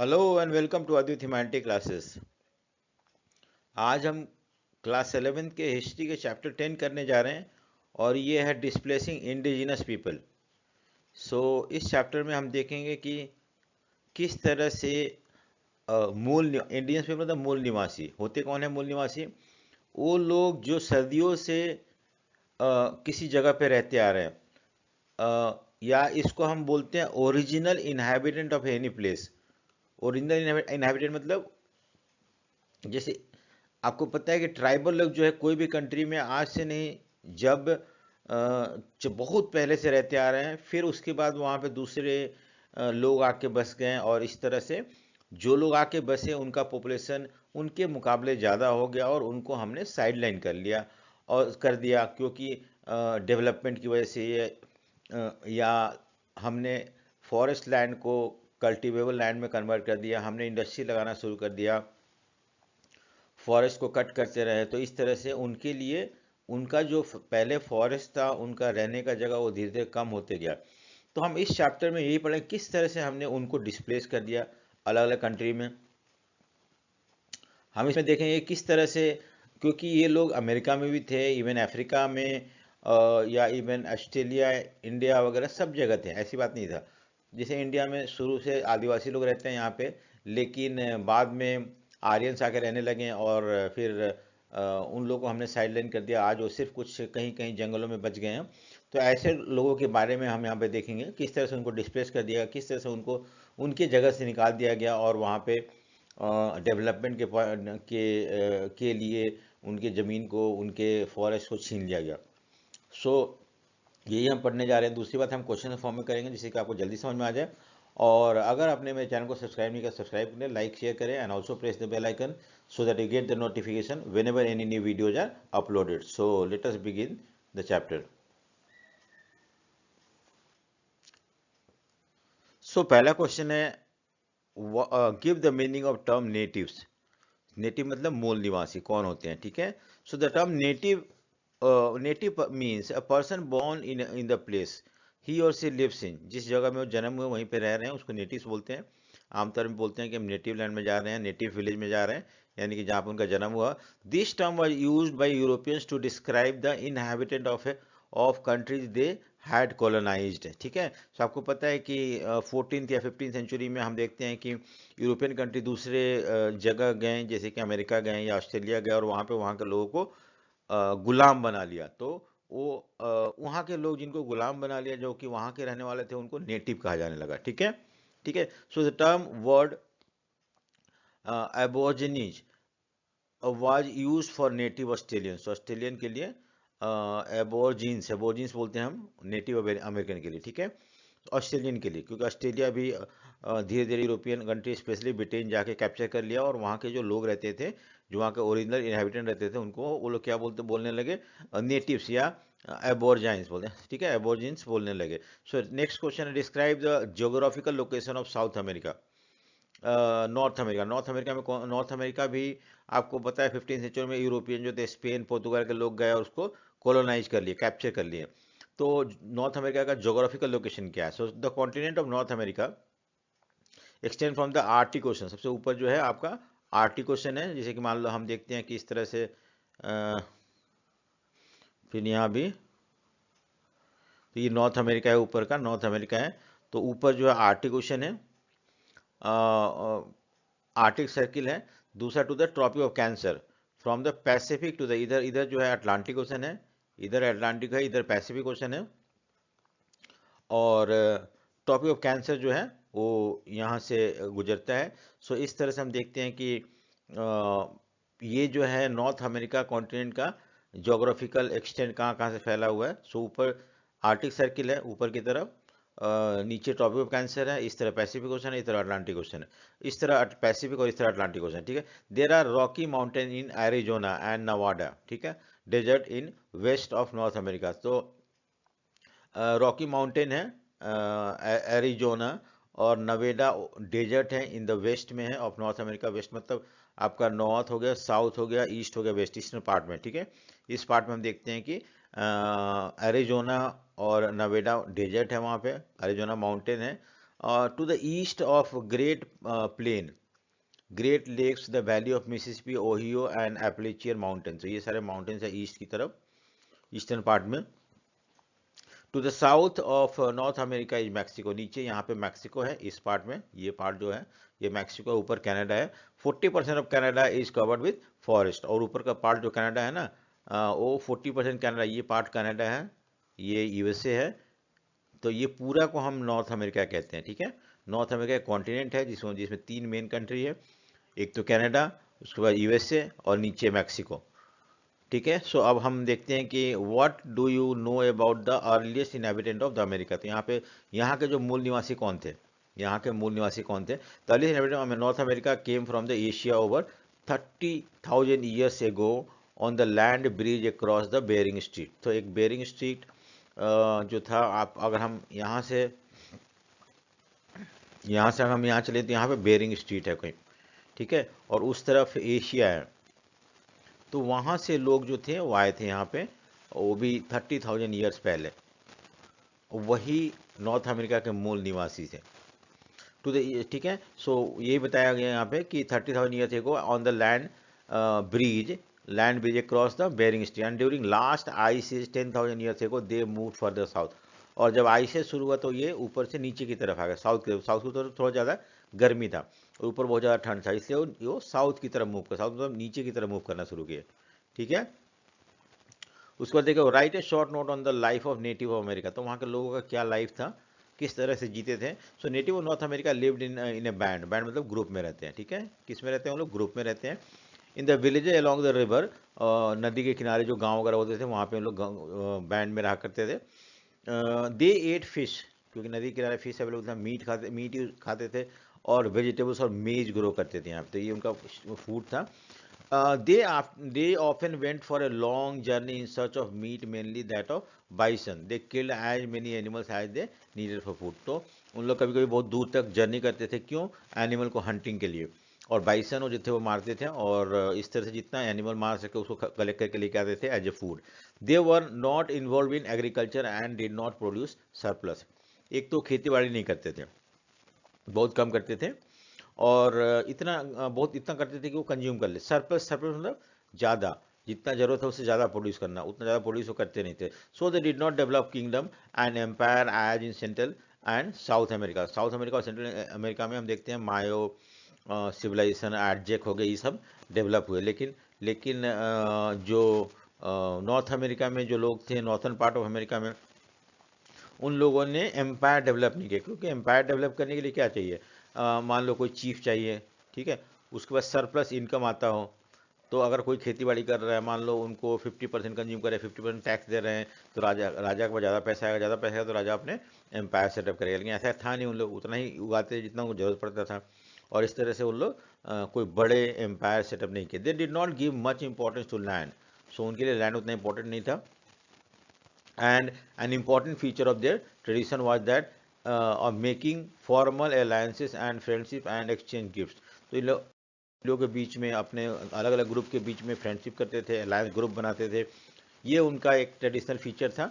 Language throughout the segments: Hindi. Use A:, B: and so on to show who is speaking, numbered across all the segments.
A: Hello and welcome to Advait humanity classes. आज हम क्लास 11th के हिस्ट्री के चैप्टर 10 करने जा रहे हैं और ये है डिस्प्लेसिंग इंडिजिनस पीपल। इस चैप्टर में हम देखेंगे कि किस तरह से मूल इंडियंस पीपल मतलब मूल निवासी होते कौन है। मूल निवासी वो लोग जो सदियों से किसी जगह पे रहते आ रहे हैं, या इसको हम बोलते हैं original inhabitant of any place. Original inhabitant मतलब जैसे आपको पता है कि ट्राइबल लोग जो है कोई भी कंट्री में आज से नहीं, जब जो बहुत पहले से रहते आ रहे हैं, फिर उसके बाद वहाँ पे दूसरे लोग आके बस गए और इस तरह से जो लोग आके बसे उनका पॉपुलेशन उनके मुकाबले ज़्यादा हो गया और उनको हमने साइडलाइन कर लिया और कर दिया, क्योंकि डेवलपमेंट की वजह से या हमने फॉरेस्ट लैंड को कल्टीवेबल लैंड में कन्वर्ट कर दिया, हमने इंडस्ट्री लगाना शुरू कर दिया, फॉरेस्ट को कट करते रहे। तो इस तरह से उनके लिए उनका जो पहले फॉरेस्ट था उनका रहने का जगह वो धीरे धीरे कम होते गया। तो हम इस चैप्टर में यही पढ़े किस तरह से हमने उनको डिस्प्लेस कर दिया अलग अलग कंट्री में। हम इसमें देखेंगे किस तरह से, क्योंकि ये लोग अमेरिका में भी थे, इवन अफ्रीका में, या इवन ऑस्ट्रेलिया, इंडिया वगैरह सब जगह थे, ऐसी बात नहीं था। जैसे इंडिया में शुरू से आदिवासी लोग रहते हैं यहाँ पे, लेकिन बाद में आर्यंस आके रहने लगे और फिर उन लोगों को हमने साइडलाइन कर दिया। आज वो सिर्फ कुछ कहीं कहीं जंगलों में बच गए हैं। तो ऐसे लोगों के बारे में हम यहाँ पे देखेंगे किस तरह से उनको डिस्प्लेस कर दिया, किस तरह से उनको उनकी जगह से निकाल दिया गया और वहाँ पे डेवलपमेंट के लिए उनके ज़मीन को, उनके फॉरेस्ट को छीन लिया गया। सो यही हम पढ़ने जा रहे हैं। दूसरी बात हम क्वेश्चन फॉर्म में करेंगे जिससे कि आपको जल्दी समझ में आ जाए। और अगर आपने मेरे चैनल को सब्सक्राइब नहीं किया, सब्सक्राइब करें, लाइक शेयर करें and also press the bell icon so that you get the notification whenever any new videos are uploaded. So let us begin the chapter. पहला क्वेश्चन है, give the meaning of term natives. Native मतलब मूल निवासी कौन होते हैं, ठीक है। So the term native, native means a person born in the place he or she lives in. जिस जगह में वो जन्म हुए वहीं पे रह रहे हैं उसको नेटिव्स बोलते हैं। आमतौर में बोलते हैं कि हम नेटिव लैंड में जा रहे हैं, नेटिव विलेज में जा रहे हैं, यानी कि जहाँ पर उनका जन्म हुआ। This term was used by Europeans to describe the inhabitant of countries they had colonised, ठीक है। सो आपको पता है कि 14th या 15th सेंचुरी में हम देखते हैं कि यूरोपियन कंट्री दूसरे जगह गए, जैसे कि अमेरिका गए या ऑस्ट्रेलिया गए, और वहाँ पे वहाँ के लोगों को गुलाम बना लिया। तो वो वहाँ के लोग जिनको गुलाम बना लिया, जो कि वहाँ के रहने वाले थे, उनको नेटिव कहा जाने लगा, ठीक है। ठीक है। So the term word aborigines was use for native Australians. Australian के लिए एबोर्जिन्स, एबोर्जिन्स बोलते हैं हम नेटिव अमेरिकन के लिए, ठीक है। ऑस्ट्रेलियन के लिए, क्योंकि ऑस्ट्रेलिया भी धीरे धीरे यूरोपियन कंट्री स्पेशली ब्रिटेन जाके कैप्चर कर लिया, और वहाँ के जो लोग रहते थे, जो वहाँ के ओरिजिनल इनहेबिटेंट रहते थे, उनको वो लोग क्या बोलने लगे, नेटिव्स या एबोर्जाइंस बोलते हैं, ठीक है, एबोर्जिन्स बोलने लगे। सो नेक्स्ट क्वेश्चन है, describe the geographical location of south America. North America, north America में नॉर्थ अमेरिका भी आपको पता है 15th सेंचुरी में यूरोपियन जो थे, स्पेन पोर्तुगाल के लोग गए और उसको कॉलोनाइज कर लिए, कैप्चर कर लिए। तो नॉर्थ अमेरिका का ज्योग्राफिकल लोकेशन क्या है? So the continent of North America extend from the Arctic ocean. सबसे ऊपर जो है आपका आर्टिक ओशन है, जैसे कि मान लो हम देखते हैं कि इस तरह से फिर यहाँ भी, तो ये नॉर्थ अमेरिका है, ऊपर का नॉर्थ अमेरिका है। तो ऊपर जो है आर्टिक ओशन है, आर्टिक सर्किल है। दूसरा to the Tropic of Cancer, from the Pacific to the, इधर इधर जो है अटलांटिक ओशन है, इधर अटलांटिक है, इधर पैसिफिक ओशन है। और टॉपिक ऑफ कैंसर जो है वो यहाँ से गुजरता है। सो इस तरह से हम देखते हैं कि ये जो है नॉर्थ अमेरिका कॉन्टिनेंट का जोग्राफिकल एक्सटेंट कहाँ कहाँ से फैला हुआ है। सो ऊपर आर्टिक सर्किल है ऊपर की तरफ, नीचे ट्रॉपिक ऑफ कैंसर है, इस तरह पैसिफिक ओशन है, इस तरह अटलांटिक ओशन है, इस तरह पैसिफिक और इस तरह अटलांटिक ओशन, ठीक है। There are Rocky Mountain in Arizona and Nevada, ठीक है, desert in west of North America. तो रॉकी माउंटेन है एरिजोना, और नवेडा डेजर्ट है इन द वेस्ट में है ऑफ नॉर्थ अमेरिका। वेस्ट मतलब आपका नॉर्थ हो गया, साउथ हो गया, ईस्ट हो गया, वेस्ट ईस्टर्न पार्ट में, ठीक है। इस पार्ट में हम देखते हैं कि एरिजोना और नवेडा डेजर्ट है, वहाँ पे एरिजोना माउंटेन है, to the east of Great Plain, Great Lakes, the valley of Mississippi, Ohio and Appalachian mountain. तो ये सारे माउंटेन्स है ईस्ट की तरफ, ईस्टर्न पार्ट में। To the south of North America is Mexico, नीचे यहाँ पे मैक्सिको है इस पार्ट में, ये पार्ट जो है ये मैक्सिको, ऊपर कनाडा है। 40% of Canada is covered with forest, और ऊपर का पार्ट जो कनाडा है ना, वो 40% कनाडा, ये पार्ट कनाडा है, ये यूएसए है। तो ये पूरा को हम नॉर्थ अमेरिका कहते हैं, ठीक है। नॉर्थ अमेरिका एक कॉन्टिनेंट है जिसमें 3 मेन कंट्री है, एक तो कनाडा, उसके बाद यूएसए और नीचे मैक्सिको, ठीक है। सो अब हम देखते हैं कि what do you know about the earliest inhabitant of the America. तो यहाँ पे यहाँ के जो मूल निवासी कौन थे, यहाँ के मूल निवासी कौन थे। The earliest inhabitant of North America came from the Asia over 30,000 years ago on the land bridge across the Bering street. तो एक बेरिंग स्ट्रीट जो था, आप अगर हम यहाँ से हम यहाँ चले तो यहाँ पे बेरिंग स्ट्रीट है कोई, ठीक है, और उस तरफ एशिया है। तो वहाँ से लोग जो थे वो आए थे यहाँ पे, वो भी 30,000 ईयर्स पहले, वही नॉर्थ अमेरिका के मूल निवासी थे। टू द, ठीक है। सो यही बताया गया यहाँ पे कि 30,000 years ago on the land bridge across the Bering street and during last ice age 10,000 years ago they move further south. और जब आइस एज शुरू हुआ तो ये ऊपर से नीचे की तरफ आ गया, साउथ की तरफ थोड़ा ज़्यादा गर्मी था, ऊपर बहुत ज़्यादा ठंड था, इसलिए वो साउथ की तरफ मूव कर, साउथ मतलब नीचे की तरफ मूव करना शुरू किया, ठीक है। उसके बाद देखो, right a short note on the life of native of America. तो वहाँ के लोगों का क्या लाइफ था, किस तरह से जीते थे। So native of North America lived in a band मतलब ग्रुप में रहते हैं, ठीक है। किस में रहते हैं, वो लोग ग्रुप में रहते हैं। In the village along the river, नदी के किनारे जो गाँव वगैरह होते थे वहाँ पे लोग बैंड में रहा करते थे। दे एट फिश, क्योंकि नदी के किनारे फिश अवेलेबल था, मीट खाते थे, और वेजिटेबल्स और मेज ग्रो करते थे यहाँ पे, तो ये उनका फूड था। They often went for a long journey in search of meat, mainly that of bison. They killed as many animals as they needed for food. तो उन लोग कभी कभी बहुत दूर तक जर्नी करते थे, क्यों, एनिमल को हंटिंग के लिए, और बाइसन जो थे वो मारते थे, और इस तरह से जितना एनिमल मार सके उसको कलेक्ट करके लेके आते थे as a food. They were not involve in agriculture and did not produce surplus. एक तो खेती बाड़ी नहीं करते थे, बहुत कम करते थे, और इतना करते थे कि वो कंज्यूम कर ले। सरप्लस मतलब ज़्यादा, जितना जरूरत है उससे ज़्यादा प्रोड्यूस करना, उतना ज़्यादा प्रोड्यूस वो करते नहीं थे। So they did not develop kingdom and empire as in Central and South America. South America और सेंट्रल अमेरिका में हम देखते हैं मायो सिविलाइजेशन, एडजेक हो गए, ये सब डेवलप हुए। लेकिन जो नॉर्थ अमेरिका में जो लोग थे, नॉर्थन पार्ट ऑफ अमेरिका में, उन लोगों ने एम्पायर डेवलप नहीं किया, क्योंकि एम्पायर डेवलप करने के लिए क्या चाहिए, मान लो कोई चीफ चाहिए, ठीक है, उसके बाद सरप्लस इनकम आता हो, तो अगर कोई खेती बाड़ी कर रहा है, मान लो उनको 50% कंज्यूम करे, 50% टैक्स दे रहे हैं, तो राजा के पास ज़्यादा पैसा आएगा तो राजा अपने एम्पायर सेटअप करेगा। लेकिन ऐसा था नहीं, उन लोग उतना ही उगाते जितना उनको जरूरत पड़ता था, और इस तरह से उन लोग कोई बड़े एम्पायर सेटअप नहीं किए। They did not give much importance to land, so उनके लिए लैंड उतना इंपॉर्टेंट नहीं था। And an important feature of their tradition was that of making formal alliances and friendship and exchange gifts. तो इन लोगों के बीच में, अपने अलग अलग ग्रुप के बीच में फ्रेंडशिप करते थे, अलायंस ग्रुप बनाते थे, ये उनका एक ट्रेडिशनल फीचर था।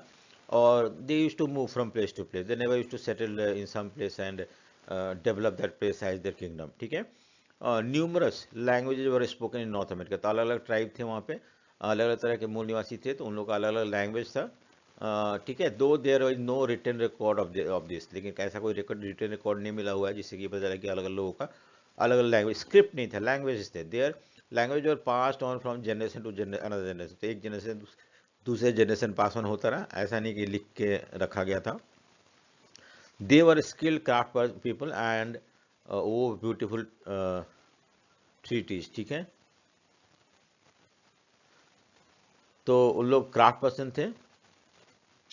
A: और they use to move from place to place, they never use to settle in some place and develop that place as their kingdom, ठीक है। Numerous languages were spoken in North America. तो अलग अलग ट्राइब थे वहाँ पे, अलग अलग तरह के मूल निवासी थे, तो उन लोग का अलग अलग लैंग्वेज था, ठीक है। Though there is no written record of this, लेकिन ऐसा कोई रिटन रिकॉर्ड नहीं मिला हुआ है जिससे कि पता चला कि अलग अलग लोगों का अलग अलग लैंग्वेज, स्क्रिप्ट नहीं था, लैंग्वेजेस थे। Their language are passed on from generation to another generation. तो एक जनरेशन दूसरे जनरेशन पास ऑन होता रहा, ऐसा नहीं कि लिख के रखा गया था। दे वर स्किल्ड क्राफ्ट पीपल एंड वो ब्यूटीफुल ट्रीटीज, ठीक है। तो उन लोग क्राफ्ट पर्सन थे,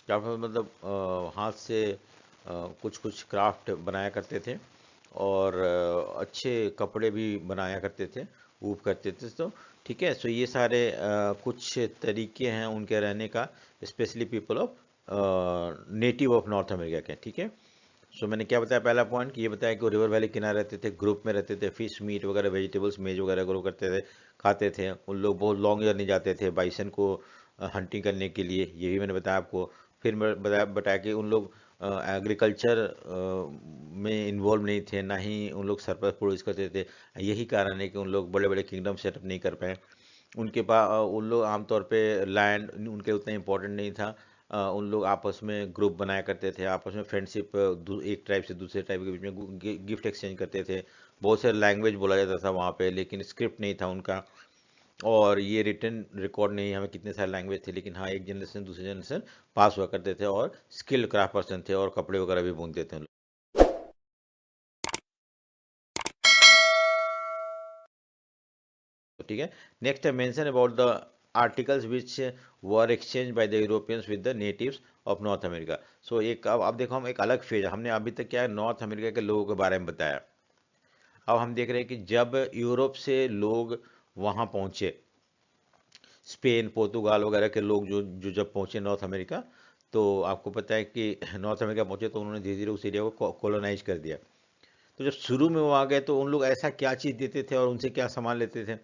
A: क्राफ्ट मतलब हाथ से कुछ कुछ क्राफ्ट बनाया करते थे, और अच्छे कपड़े भी बनाया करते थे, ऊब करते थे, तो ठीक है। सो ये सारे कुछ तरीके हैं उनके रहने का, specially people of native of North America के, ठीक है। सो मैंने क्या बताया, पहला पॉइंट कि ये बताया कि वो रिवर वैली किनारे रहते थे, ग्रुप में रहते थे, फिश मीट वगैरह वेजिटेबल्स मेज वगैरह ग्रो करते थे, खाते थे। उन लोग बहुत लॉन्ग जर्नी जाते थे बाइसन को हंटिंग करने के लिए, ये भी मैंने बताया आपको। फिर मैं बताया कि उन लोग एग्रीकल्चर में इन्वॉल्व नहीं थे, ना ही उन लोग सरप्लस प्रोड्यूस करते थे। यही कारण है कि उन लोग बड़े बड़े किंगडम सेटअप नहीं कर पाए। उनके पास उन लोग आमतौर पे लैंड उनके उतना इम्पोर्टेंट नहीं था। उन लोग आपस में ग्रुप बनाया करते थे, आपस में फ्रेंडशिप, एक ट्राइब से दूसरे ट्राइब के बीच में गिफ्ट एक्सचेंज करते थे। बहुत सारे लैंग्वेज बोला जाता था वहाँ पे, लेकिन स्क्रिप्ट नहीं था उनका। और ये रिटन रिकॉर्ड नहीं है हमें कितने सारे लैंग्वेज थे, लेकिन हाँ, एक जनरेशन दूसरे जनरेशन पास हुआ करते थे, और स्किल्ड क्राफ्ट पर्सन थे, और कपड़े वगैरह भी बुनते थे उन लोग। ठीक है। नेक्स्ट है mention about the articles which were exchange by the Europeans with the natives of North America. सो एक अब देखो, हम एक अलग फेज, हमने अभी तक क्या है, नॉर्थ अमेरिका के लोगों के बारे में बताया। अब हम देख रहे हैं कि जब यूरोप से लोग वहाँ पहुँचे, स्पेन पोर्तुगाल वगैरह के लोग जो जो जब पहुँचे नॉर्थ अमेरिका, तो आपको पता है कि नॉर्थ अमेरिका पहुँचे तो उन्होंने धीरे धीरे उस एरिया को कॉलोनाइज कर दिया। तो जब शुरू में वो आ गए तो उन लोग ऐसा क्या चीज़ देते थे और उनसे क्या सामान लेते थे।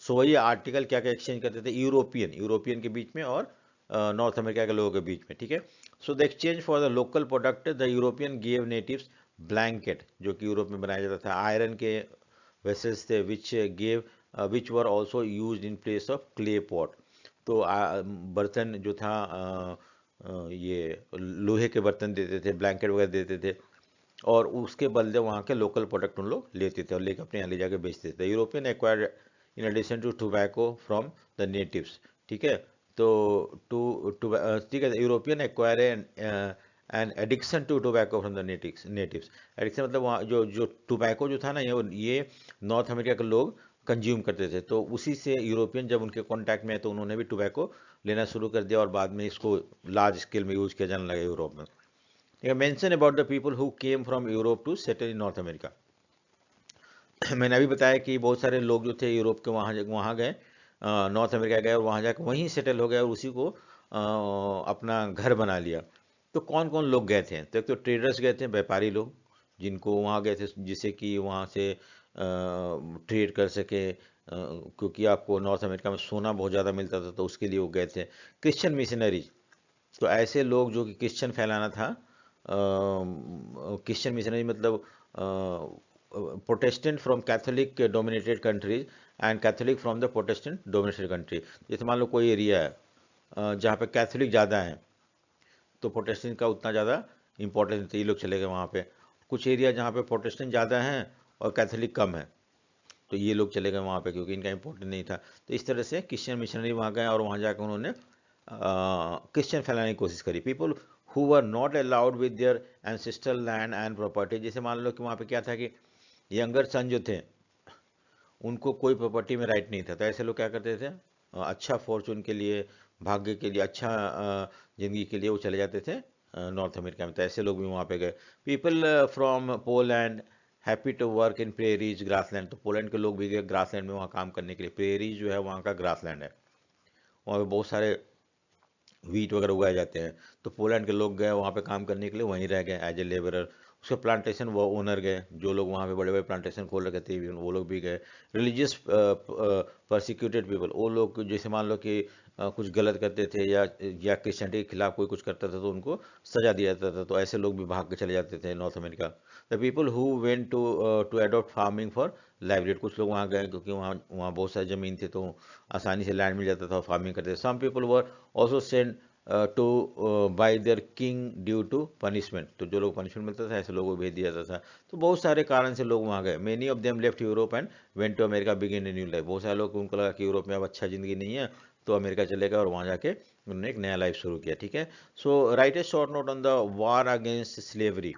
A: सो वही आर्टिकल क्या क्या एक्सचेंज करते थे, यूरोपियन यूरोपियन के बीच में और नॉर्थ अमेरिका के लोगों के बीच में। ठीक है। So the exchange for the local product, the European give natives blanket, जो कि यूरोप में बनाया जाता था, आयरन के वेसल्स थे which were also use in place of clay pot. तो बर्तन जो था, ये लोहे के बर्तन देते थे, ब्लैंकेट वगैरह देते थे, और उसके बदले वहाँ के लोकल प्रोडक्ट उन लोग लेते थे और लेकर अपने यहाँ ले जाके बेचते थे। European acquired in addition to tobacco from the natives. ठीक है। तो ठीक है, European acquire an addiction to tobacco from the natives. Addiction मतलब वहाँ जो जो टोबैको जो था ना, ये नॉर्थ अमेरिका के लोग कंज्यूम करते थे, तो उसी से यूरोपियन जब उनके कांटेक्ट में है तो उन्होंने भी टोबैको लेना शुरू कर दिया, और बाद में इसको लार्ज स्केल में यूज किया जाने लगा यूरोप में। Mention about the people who came from Europe to settle in North America. मैंने अभी बताया कि बहुत सारे लोग जो थे यूरोप के वहाँ गए, नॉर्थ अमेरिका गए, और वहाँ जाकर वहीं सेटल हो गए और उसी को अपना घर बना लिया। तो कौन कौन लोग गए थे, तो एक तो ट्रेडर्स गए थे, व्यापारी लोग, जिनको वहाँ गए थे जिससे कि वहाँ से ट्रेड कर सके, क्योंकि आपको नॉर्थ अमेरिका में सोना बहुत ज़्यादा मिलता था, तो उसके लिए वो गए थे। क्रिश्चियन मिशनरीज, तो ऐसे लोग जो कि क्रिश्चियन फैलाना था। क्रिश्चियन मिशनरी मतलब Protestant from Catholic dominated countries and Catholic from the Protestant dominated country. जैसे मान लो कोई एरिया है जहाँ पे कैथोलिक ज़्यादा है, तो प्रोटेस्टेंट का उतना ज़्यादा इंपॉर्टेंस नहीं था, ये लोग चले गए वहाँ पे। कुछ एरिया जहाँ पे प्रोटेस्टेंट ज़्यादा हैं और कैथोलिक कम है, तो ये लोग चले गए वहाँ पे, क्योंकि इनका इंपॉर्टेंट नहीं था। तो इस तरह से क्रिश्चियन मिशनरी वहाँ गए और वहाँ जाकर उन्होंने क्रिश्चियन फैलाने की कोशिश करी। People who were not allowed with their ancestral land and property, जैसे मान लो कि वहाँ पे क्या था कि यंगर सन जो थे उनको कोई प्रॉपर्टी में राइट नहीं था, तो ऐसे लोग क्या करते थे, अच्छा फॉर्चून के लिए, भाग्य के लिए, अच्छा जिंदगी के लिए वो चले जाते थे नॉर्थ अमेरिका में। तो ऐसे लोग भी वहाँ पे गए। People from Poland happy to work in prairies grassland, तो पोलैंड के लोग भी गए ग्रासलैंड में वहाँ काम करने के लिए। प्रेरीज जो है वहाँ का ग्रासलैंड है, वहाँ पे बहुत सारे व्हीट वगैरह उगाए जाते हैं। तो पोलैंड के लोग गए वहाँ पे काम करने के लिए, वहीं रह गए एज ए लेबरर। उसके प्लांटेशन वो ओनर गए, जो लोग वहाँ पे बड़े बड़े प्लांटेशन खोल रखे थे वो लोग भी गए। रिलीजियस परसिक्यूटेड पीपल, वो लोग जैसे मान लो कि कुछ गलत करते थे या क्रिश्चियनिटी के खिलाफ कोई कुछ करता था तो उनको सजा दिया जाता था, तो ऐसे लोग भी भाग के चले जाते थे North America. The people who went to adopt farming for livelihood, कुछ लोग वहाँ गए क्योंकि वहाँ वहाँ बहुत सारी ज़मीन थी, तो आसानी से लैंड मिल जाता था और फार्मिंग करते थे। Some people were also send to by their king due to punishment, तो जो लोग पनिशमेंट मिलता था ऐसे लोगों को भेज दिया जाता था। तो बहुत सारे कारण से लोग वहाँ गए। Many of them left Europe and went to America begin a new life, बहुत सारे लोग उनको लगा कि यूरोप में अब अच्छा ज़िंदगी नहीं है, तो अमेरिका चले गए और वहाँ जाके उन्होंने एक नया लाइफ शुरू किया। ठीक है। So write a short note on the war against slavery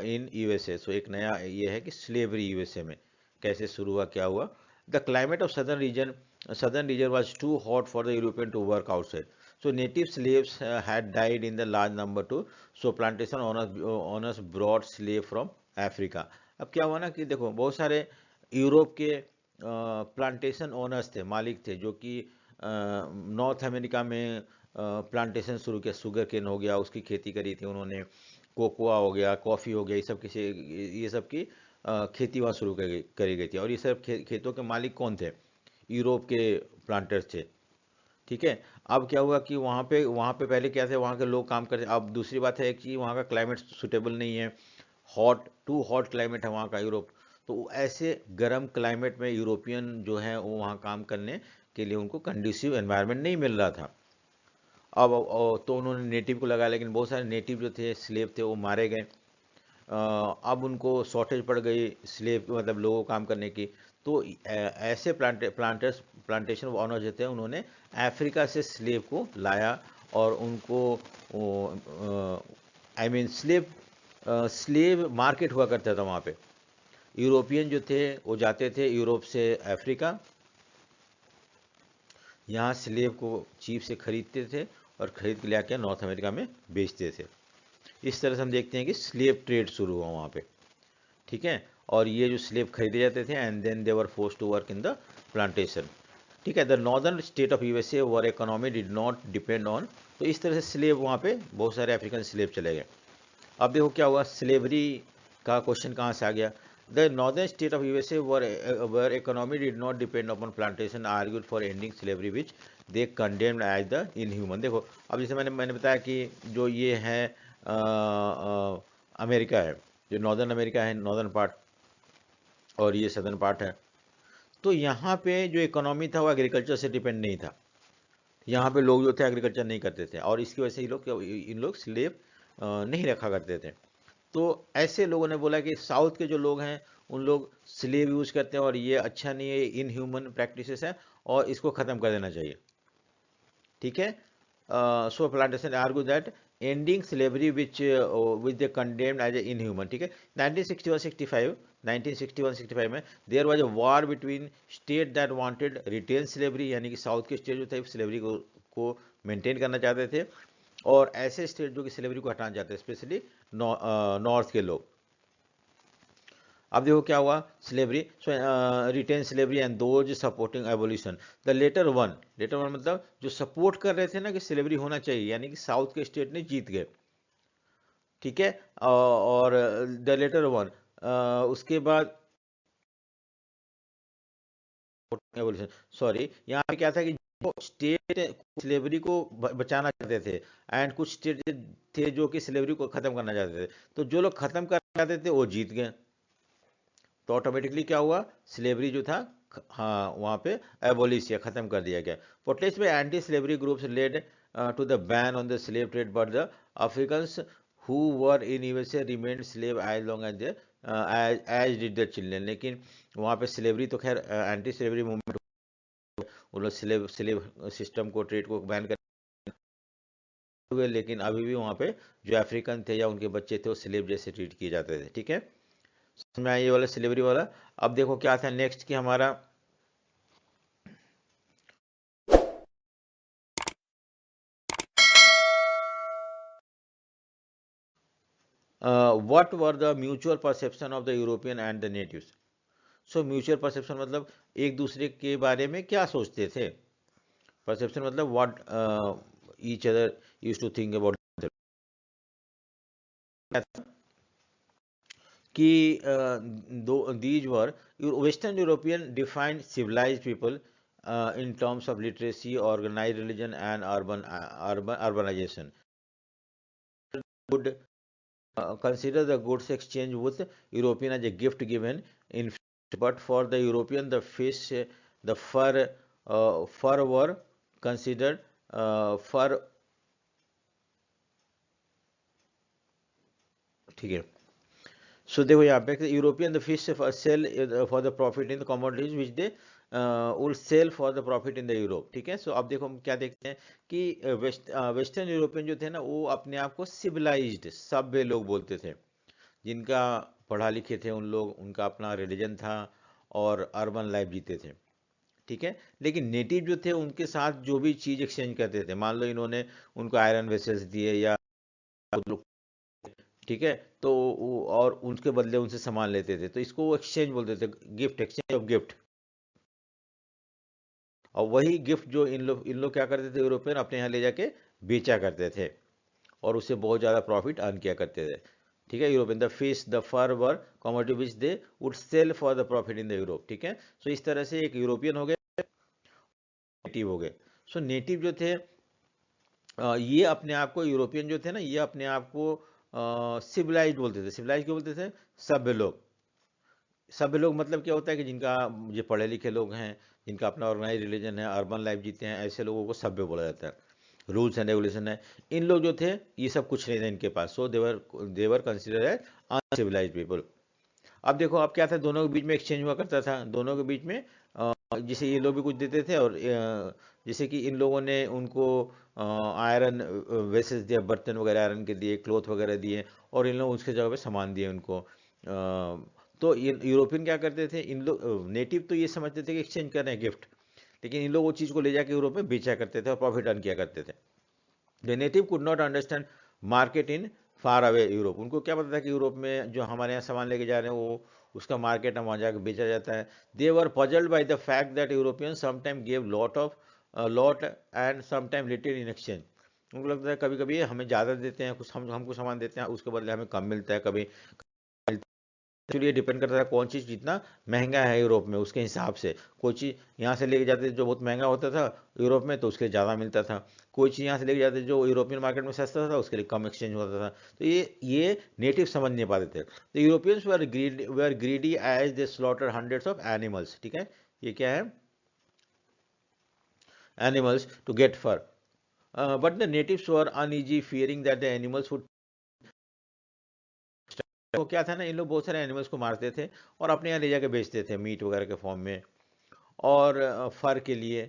A: in USA. So एक नया ये है कि स्लेवरी यूएसए में कैसे शुरू हुआ, क्या हुआ। The climate of southern reason was too hot for the European to work outside. So native slaves had died in the large number too. So plantation owners brought slave from Africa. अब क्या हुआ ना कि देखो, बहुत सारे यूरोप के प्लांटेशन ओनर्स थे, मालिक थे, जो कि नॉर्थ अमेरिका में प्लांटेशन शुरू किया। शुगर केन हो गया, उसकी खेती करी थी उन्होंने, कोकोआ हो गया, कॉफ़ी हो गया, ये सब की खेती वहाँ शुरू करी गई थी। और ये सब खेतों के मालिक कौन थे, यूरोप के प्लांटर्स थे। ठीक है। अब क्या हुआ कि वहाँ पे पहले क्या थे, वहाँ के लोग काम करते। अब दूसरी बात है कि वहाँ का क्लाइमेट सुटेबल नहीं है, टू हॉट क्लाइमेट है वहाँ का, यूरोप। तो ऐसे गर्म क्लाइमेट में यूरोपियन जो है वो वहाँ काम करने के लिए उनको कंड्यूसिव एनवायरनमेंट नहीं मिल रहा था। तो उन्होंने नेटिव को लगाया, लेकिन बहुत सारे नेटिव जो थे, स्लेव थे, वो मारे गए। अब उनको शॉर्टेज पड़ गई स्लेव, मतलब लोगों को काम करने की। तो ऐसे प्लांटेशन ऑनर जो थे, उन्होंने अफ्रीका से स्लेव को लाया और उनको, आई मीन स्लेव मार्केट हुआ करता था वहाँ पे। यूरोपियन जो थे वो जाते थे यूरोप से अफ्रीका, यहाँ स्लेव को चीप से खरीदते थे और खरीद के ले आके नॉर्थ अमेरिका में बेचते थे। इस तरह से हम देखते हैं कि स्लेव ट्रेड शुरू हुआ वहाँ पे, ठीक है। और ये जो स्लेव खरीदे जाते थे, and then they were forced to work in the plantation, ठीक है। The northern state of USA were economy did not depend on. तो इस तरह से स्लेव वहाँ पे बहुत सारे अफ्रीकन स्लेव चले गए। अब देखो क्या हुआ, स्लेवरी का क्वेश्चन कहाँ से आ गया। The northern state of USA were economy did not depend upon plantation argued for ending slavery which they condemned as the inhuman. देखो अब जैसे मैंने बताया कि जो ये है अमेरिका है, जो नॉर्दर्न अमेरिका है, नॉर्दर्न पार्ट, और ये सदर्न पार्ट है। तो यहाँ पे जो इकोनॉमी था वो एग्रीकल्चर से डिपेंड नहीं था। यहाँ पे लोग जो थे एग्रीकल्चर नहीं करते थे, और इसकी वजह से इन लोग स्लेव नहीं रखा करते थे। तो ऐसे लोगों ने बोला कि साउथ के जो लोग हैं उन लोग स्लेव यूज करते हैं और ये अच्छा नहीं है, इनह्यूमन प्रैक्टिसेस है और इसको ख़त्म कर देना चाहिए, ठीक है। So plantation argue that ending slavery which they condemned as a inhuman, ठीक है। 1961-65 में there was a war between state that wanted retain slavery, यानी कि साउथ के स्टेट जो थे स्लेवरी को मेंटेन करना चाहते थे, और ऐसे स्टेट जो कि स्लेवरी को हटाना चाहते हैं, स्पेशली नॉर्थ के लोग। अब देखो क्या हुआ, slavery retain slavery and those supporting evolution. The latter one मतलब जो सपोर्ट कर रहे थे ना कि स्लेवरी होना चाहिए, यानी कि साउथ के स्टेट ने जीत गए, ठीक है। और द लेटर वन, उसके बाद एवोल्यूशन, सॉरी, यहाँ पे क्या था कि जो स्टेट स्लेवरी को बचाना चाहते थे, एंड कुछ स्टेट थे जो कि स्लेवरी को खत्म करना चाहते थे। तो जो लोग खत्म करना चाहते थे वो जीत गए, तो ऑटोमेटिकली क्या हुआ, स्लेवरी जो था, हाँ, वहाँ पे एबोलिश या खत्म कर दिया गया। प्रोटेस्ट में anti slavery groups led to the ban on the slave trade, but the Africans who were in USA remained slave as long as they as did the children. लेकिन वहाँ पे स्लेवरी तो खैर एंटी स्लेवरी मूवमेंट, उन लोग स्लेव सिस्टम को, ट्रेड को बैन कर हुए, लेकिन अभी भी वहाँ पे जो अफ्रीकन थे या उनके बच्चे थे वो स्लेव जैसे ट्रीट किए जाते थे, ठीक है। समझ में आया ये वाला स्लेवरी वाला। अब देखो क्या था नेक्स्ट कि हमारा what were the mutual perception of the European and the natives. So mutual perception मतलब एक दूसरे के बारे में क्या सोचते थे। परसेप्शन मतलब what each other used to think about, कि though these were western European defined civilised people in terms of literacy, organized religion, and urbanization. Would consider the goods exchange with European as a gift given in, but for the European the fish, the fur were considered fur, ठीक है। सो देखो यहाँ पे European the fish sell for the profit in the commodities which they will sell for the profit in the Europe, ठीक है। सो अब देखो हम क्या देखते हैं कि वेस्टर्न यूरोपियन जो थे ना वो अपने आप को सिविलाइज्ड सभ्य लोग बोलते थे, जिनका पढ़ा लिखे थे उन लोग, उनका अपना रिलीजन था और अर्बन लाइफ जीते थे, ठीक है। लेकिन नेटिव जो थे उनके साथ जो भी चीज़ एक्सचेंज करते थे, मान लो इन्होंने उनको आयरन वेसल्स दिए या, ठीक है, तो और उनके बदले उनसे सामान लेते थे, तो इसको वो एक्सचेंज बोलते थे, गिफ्ट, एक्सचेंज ऑफ गिफ्ट। और वही गिफ्ट जो इन लोग क्या करते थे, यूरोपियन अपने यहाँ ले जाके बेचा करते थे और उससे बहुत ज़्यादा प्रॉफिट अर्न किया करते थे, ठीक है। European the fish the fur were commodity which they would sell for the profit in the Europe, ठीक है। सो इस तरह से एक यूरोपियन हो गए, नेटिव हो गए। सो नेटिव जो थे ये अपने आप को, यूरोपियन जो थे ना, ये अपने आप को सिविलाइज बोलते थे। सिविलाइज क्यों बोलते थे? सभ्य लोग। सभ्य लोग मतलब क्या होता है कि जिनका, जो पढ़े लिखे लोग हैं, जिनका अपना ऑर्गेनाइज रिलीजन है, अर्बन लाइफ जीते हैं, ऐसे लोगों को सभ्य बोला जाता है। रूल्स एंड रेगुलेशन है। इन लोग जो थे, ये सब कुछ नहीं था इनके पास। सो देवर कंसिडर एज अनसिविलाइज पीपल। अब देखो, अब क्या था, दोनों के बीच में एक्सचेंज हुआ करता था, दोनों के बीच में जैसे ये लोग भी कुछ देते थे, और जैसे कि इन लोगों ने उनको आयरन वेसेस दिया, बर्तन वगैरह आयरन के दिए, क्लोथ वगैरह दिए, और इन लोग उसके जगह पे सामान दिए उनको। तो ये यूरोपियन क्या करते थे, इन लोग नेटिव तो ये समझते थे कि एक्सचेंज कर रहे हैं गिफ्ट, लेकिन इन लोग वो चीज़ को ले जाके यूरोप में बेचा करते थे और प्रॉफिट अर्न किया करते थे। The native could not understand market in far away Europe. उनको क्या पता था कि यूरोप में जो हमारे यहाँ सामान लेके जा रहे हैं, वो उसका मार्केट है, वहाँ जाकर बेचा जाता है। They were puzzled by the fact that European sometime gave lot and sometime little in exchange. उनको लगता है कभी कभी हमें ज़्यादा देते हैं, कुछ हमको सामान देते हैं, उसके बदले हमें कम मिलता है, कभी। एक्चुअली ये डिपेंड करता है कौन चीज़ जितना महंगा है यूरोप में, उसके हिसाब से। कोई चीज़ यहाँ से लेके जाते थे जो बहुत महंगा होता था यूरोप में, तो उसके लिए ज़्यादा मिलता था। कोई चीज़ यहाँ से लेके जाते जो यूरोपियन मार्केट में सस्ता था, उसके लिए कम एक्सचेंज होता था। तो ये नेटिव समझ नहीं पाते थे। तो Europeans were greedy as they slaughter hundreds of animals. ठीक है, ये क्या है? Animals to get fur, but the natives were uneasy fearing that the animals would. तो क्या था ना, इन लोग बहुत सारे एनिमल्स को मारते थे और अपने यहाँ ले जाके बेचते थे मीट वगैरह के फॉर्म में, और फर के लिए।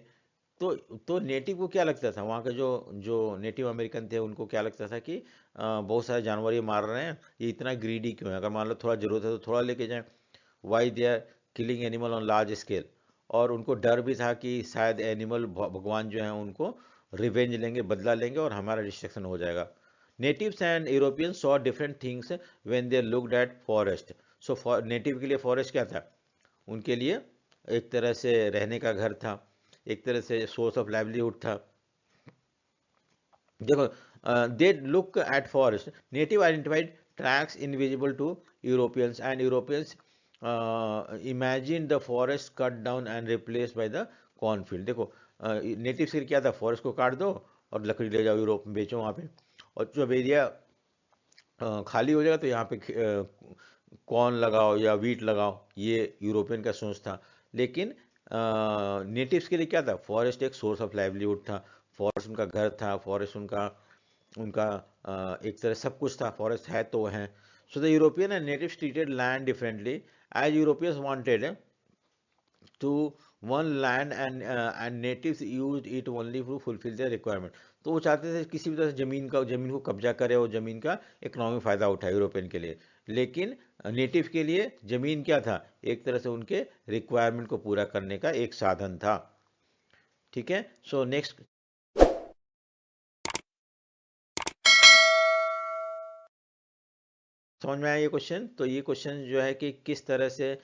A: तो नेटिव को क्या लगता था, वहाँ के जो जो नेटिव अमेरिकन थे, उनको क्या लगता था कि बहुत सारे जानवर ये मार रहे हैं, ये इतना ग्रीडी क्यों है? अगर मान लो थोड़ा जरूरत है तो थोड़ा लेके जाएं। Why they are killing animal on large scale. और उनको डर भी था कि शायद एनिमल भगवान जो हैं उनको रिवेंज लेंगे, बदला लेंगे, और हमारा डिस्ट्रक्शन हो जाएगा। Natives and Europeans saw different things when they looked at forest. So native के लिए फॉरेस्ट क्या था? उनके लिए एक तरह से रहने का घर था, एक तरह से सोर्स ऑफ लाइवलीहुड था। देखो, they look at forest, native identified tracks invisible to Europeans, and Europeans imagine the forest cut down and replace by the cornfield. देखो, नेटिव्स के लिए क्या था, फॉरेस्ट को काट दो और लकड़ी ले जाओ यूरोप में बेचो वहाँ पे, और जब एरिया खाली हो जाएगा तो यहाँ पे कॉर्न लगाओ या वीट लगाओ। ये यूरोपियन का सोच था। लेकिन नेटिव्स के लिए क्या था, फॉरेस्ट एक सोर्स ऑफ लाइवलीहुड था, फॉरेस्ट उनका घर था, फॉरेस्ट उनका उनका एक तरह सब कुछ था, फॉरेस्ट है तो है। So the European and natives treated land differently, as Europeans wanted to one land, and natives used it only to fulfill their requirement। तो वो चाहते थे किसी भी तरह से जमीन को कब्जा करे और जमीन का इकोनॉमिक फायदा उठाए यूरोपियन के लिए। लेकिन नेटिव के लिए जमीन क्या था, एक तरह से उनके रिक्वायरमेंट को पूरा करने का एक साधन था। ठीक है, सो नेक्स्ट, समझ में आया ये क्वेश्चन? तो ये क्वेश्चन जो है कि किस तरह से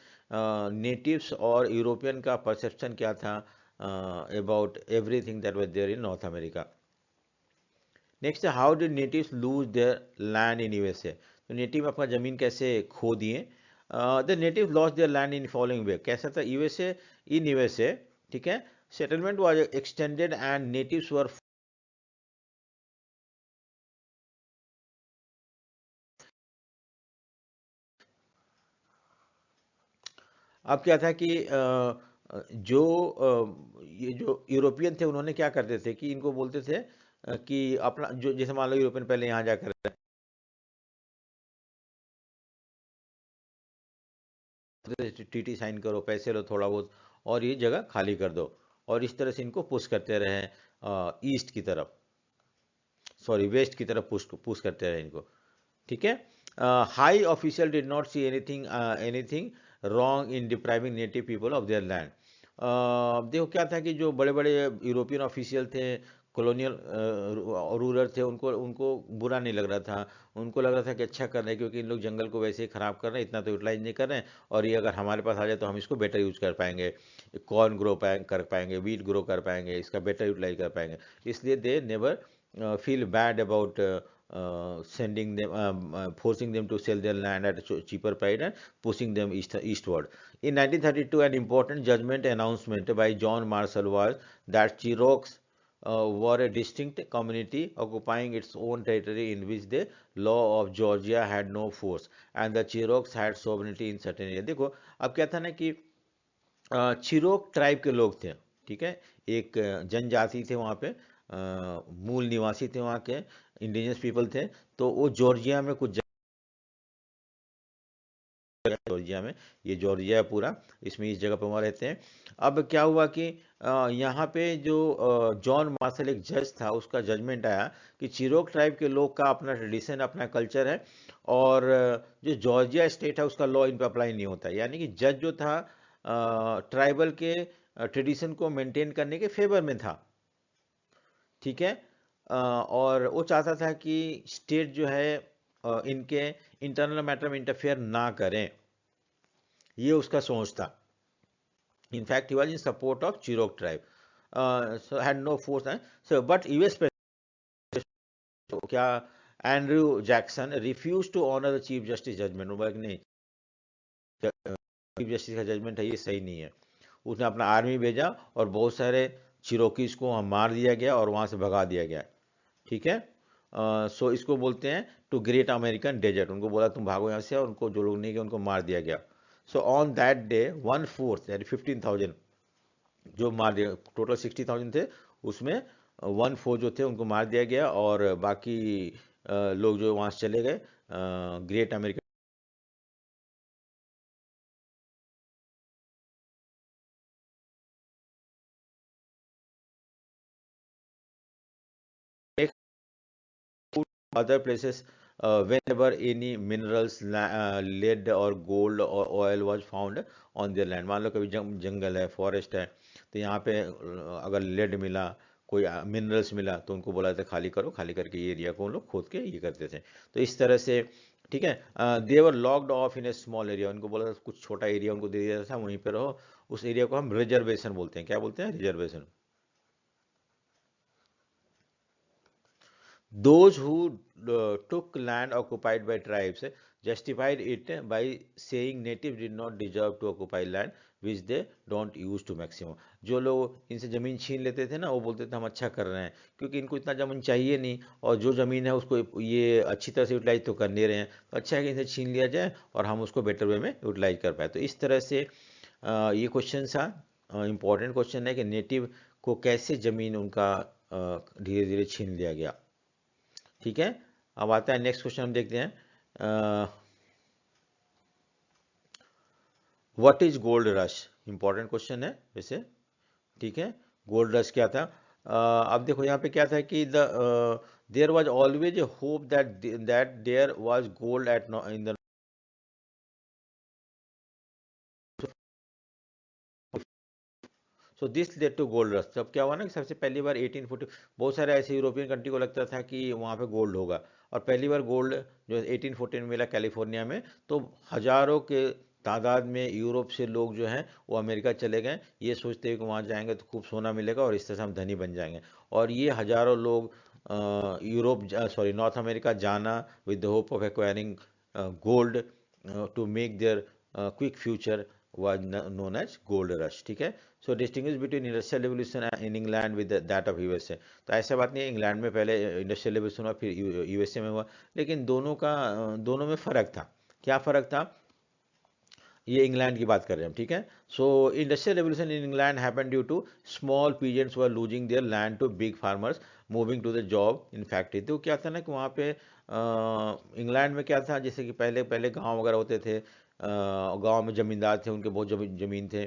A: नेटिव्स और यूरोपियन का परसेप्शन क्या था about everything that was there in North America. Next, how did natives lose their land in USA. तो नेटिव अपना जमीन कैसे खो दिए? The native lost their land in following way. कैसा था? यूएसए, इन यूएसए, ठीक है, settlement was extended and natives were. अब क्या था कि जो ये जो यूरोपियन थे, उन्होंने क्या करते थे कि इनको बोलते थे कि अपना जो, जैसे मान लो यूरोपियन पहले यहाँ जाकर टीटी साइन करो, पैसे लो थोड़ा बहुत, और ये जगह खाली कर दो, और इस तरह से इनको पुश करते रहे ईस्ट की तरफ, सॉरी वेस्ट की तरफ पुश पुश करते रहे इनको। ठीक है, high official did not see anything anything wrong in depriving native people of their land. देखो क्या था कि जो बड़े बड़े यूरोपियन ऑफिशियल थे, कॉलोनियल रूलर थे, उनको उनको बुरा नहीं लग रहा था। उनको लग रहा था कि अच्छा कर रहे हैं, क्योंकि इन लोग जंगल को वैसे ही ख़राब कर रहे हैं, इतना तो यूटिलाइज नहीं कर रहे हैं, और ये अगर हमारे पास आ जाए तो हम इसको बेटर यूज कर पाएंगे, कॉर्न कर पाएंगे, वीट ग्रो कर पाएंगे, इसका बेटर यूटिलाइज कर पाएंगे। इसलिए they never feel bad about forcing them to sell their land at a cheaper price and pushing them eastward. In 1932, an important judgment announcement by John Marshall was that Cherokees were a distinct community occupying its own territory in which the law of Georgia had no force and the Cherokees had sovereignty in certain area। देखो अब क्या था ना कि चिरोक ट्राइब के लोग थे, ठीक है, एक जनजाति थे वहाँ पे, मूल निवासी थे वहाँ के, इंडिजिनस पीपल थे। तो वो जॉर्जिया में कुछ जॉर्जिया में, ये जॉर्जिया है पूरा, इसमें इस जगह पे वहाँ रहते हैं। अब क्या हुआ कि यहाँ पे जो जॉन मार्शल एक जज था, उसका जजमेंट आया कि चिरोक ट्राइब के लोग का अपना ट्रेडिशन, अपना कल्चर है, और जो जॉर्जिया स्टेट है उसका लॉ इन पे अप्लाई नहीं होता। यानी कि जज जो था ट्राइबल के ट्रेडिशन को मेंटेन करने के फेवर में था, ठीक है। और वो चाहता था कि स्टेट जो है इनके इंटरनल मैटर में इंटरफेयर ना करें, ये उसका सोच था। In fact he was in support of Cherokee tribe, so had no force. So but US president क्या Andrew Jackson refuse to honour the chief justice judgment. वो बोला कि नहीं, चीफ जस्टिस का जजमेंट है ये सही नहीं है। उसने अपना आर्मी भेजा और बहुत सारे चिरोकीज को वहाँ मार दिया गया और वहाँ से भगा दिया गया, ठीक है। सो इसको बोलते हैं टू ग्रेट अमेरिकन डेजर्ट। उनको बोला तुम भागो यहाँ से, और उनको जो लोग नहीं गए उनको मार दिया गया। सो ऑन दैट डे 1/4 यानी 15,000 जो मार दिया, टोटल 60,000 थे, उसमें 1/4 जो थे उनको मार दिया गया, और बाकी लोग जो वहाँ से चले गए great American. other places whenever any minerals, lead or gold or oil was found on their land। मान लो कभी जंगल है, फॉरेस्ट है, तो यहाँ पे अगर लेड मिला, कोई मिनरल्स मिला, तो उनको बोला था खाली करो, खाली करके ये एरिया को उन लोग खोद के ये करते थे। तो इस तरह से, ठीक है, they were locked off in a small area. उनको बोला था कुछ छोटा एरिया उनको दे दिया था, वहीं पे रहो। उस एरिया को हम रिजर्वेशन बोलते हैं। क्या बोलते हैं? Reservation. Those who took land occupied by tribes justified it by saying natives did not deserve to occupy land which they don't use to maximum। जो लोग इनसे ज़मीन छीन लेते थे ना, वो बोलते थे हम अच्छा कर रहे हैं, क्योंकि इनको इतना ज़मीन चाहिए नहीं, और जो ज़मीन है उसको ये अच्छी तरह से यूटिलाइज तो कर नहीं रहे हैं, तो अच्छा है कि इनसे छीन लिया जाए और हम उसको बेटर वे में यूटिलाइज कर पाए। तो इस तरह से ये क्वेश्चन था, इम्पोर्टेंट क्वेश्चन है कि नेटिव को कैसे ज़मीन उनका धीरे धीरे छीन लिया गया, ठीक है। अब आता है नेक्स्ट क्वेश्चन, हम देखते हैं what is gold rush. Important question है वैसे, ठीक है। गोल्ड रश क्या था? अब देखो यहाँ पे क्या था कि the there was always a hope that there was gold at in the. So this led to gold rush. तब क्या हुआ ना कि सबसे पहली बार 1840, बहुत सारे ऐसे यूरोपियन कंट्री को लगता था कि वहाँ पे गोल्ड होगा, और पहली बार गोल्ड जो 1814 में मिला कैलिफोर्निया में, तो हजारों के तादाद में यूरोप से लोग जो हैं वो अमेरिका चले गए, ये सोचते हुए कि वहाँ जाएंगे तो खूब सोना मिलेगा और इस तरह से हम धनी बन जाएंगे। और ये हजारों लोग यूरोप, सॉरी, नॉर्थ अमेरिका जाना with the hope of acquiring gold to make their quick future was known as gold rush, ठीक है। So distinguish between industrial revolution in England with that of USA. तो ऐसा बात नहीं है इंग्लैंड में पहले इंडस्ट्रियल रेवोल्यूशन हुआ, फिर यूएसए में हुआ, लेकिन दोनों में फ़र्क था। क्या फ़र्क था? ये इंग्लैंड की बात कर रहे हैं हम, ठीक है। So industrial revolution in England happened due to small peasants were losing their land to big farmers moving to the job in factory. तो क्या था ना कि वहाँ पे इंग्लैंड में क्या था, जैसे कि पहले पहले गांव वगैरह होते थे, गांव में जमींदार थे, उनके बहुत जमीन थे,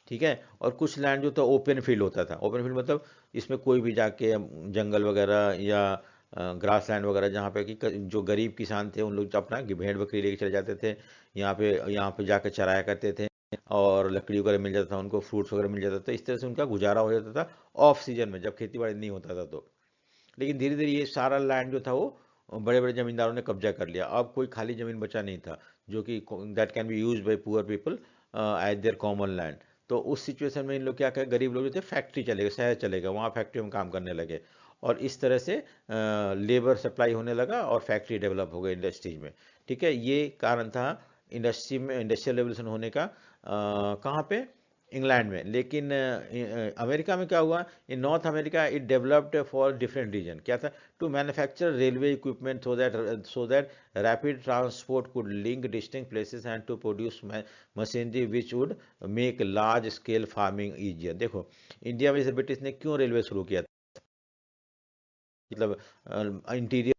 A: ठीक है। और कुछ लैंड जो था ओपन फील्ड होता था। ओपन फील्ड मतलब इसमें कोई भी जाके जंगल वगैरह या ग्रास लैंड वगैरह, जहाँ पे कि जो गरीब किसान थे उन लोग अपना भेड़ बकरी लेके चले जाते थे, यहाँ पे जाकर चराया करते थे, और लकड़ी वगैरह मिल जाता था उनको, फ्रूट्स वगैरह मिल जाता था। इस तरह से उनका गुजारा हो जाता था ऑफ सीजन में, जब खेती बाड़ी नहीं होता था तो। लेकिन धीरे धीरे ये सारा लैंड जो था वो बड़े बड़े जमींदारों ने कब्जा कर लिया। अब कोई खाली जमीन बचा नहीं था जो कि that can be use by poor people as their common land. तो उस सिचुएशन में इन लोग क्या करें, गरीब लोग जो थे फैक्ट्री चले गए, शहर चले गए, वहाँ फैक्ट्री में काम करने लगे, और इस तरह से लेबर सप्लाई होने लगा और फैक्ट्री डेवलप हो गई इंडस्ट्रीज में, ठीक है। ये कारण था इंडस्ट्री में इंडस्ट्रियल रेवोल्यूशन होने का। कहाँ पे? इंग्लैंड में। लेकिन अमेरिका में क्या हुआ, in North America it developed for different region. क्या था, to manufacture railway equipment so that rapid transport could link distinct places and to produce machinery which would make large scale farming easier. देखो इंडिया में जैसे ब्रिटिश ने क्यों रेलवे शुरू किया था, मतलब इंटीरियर।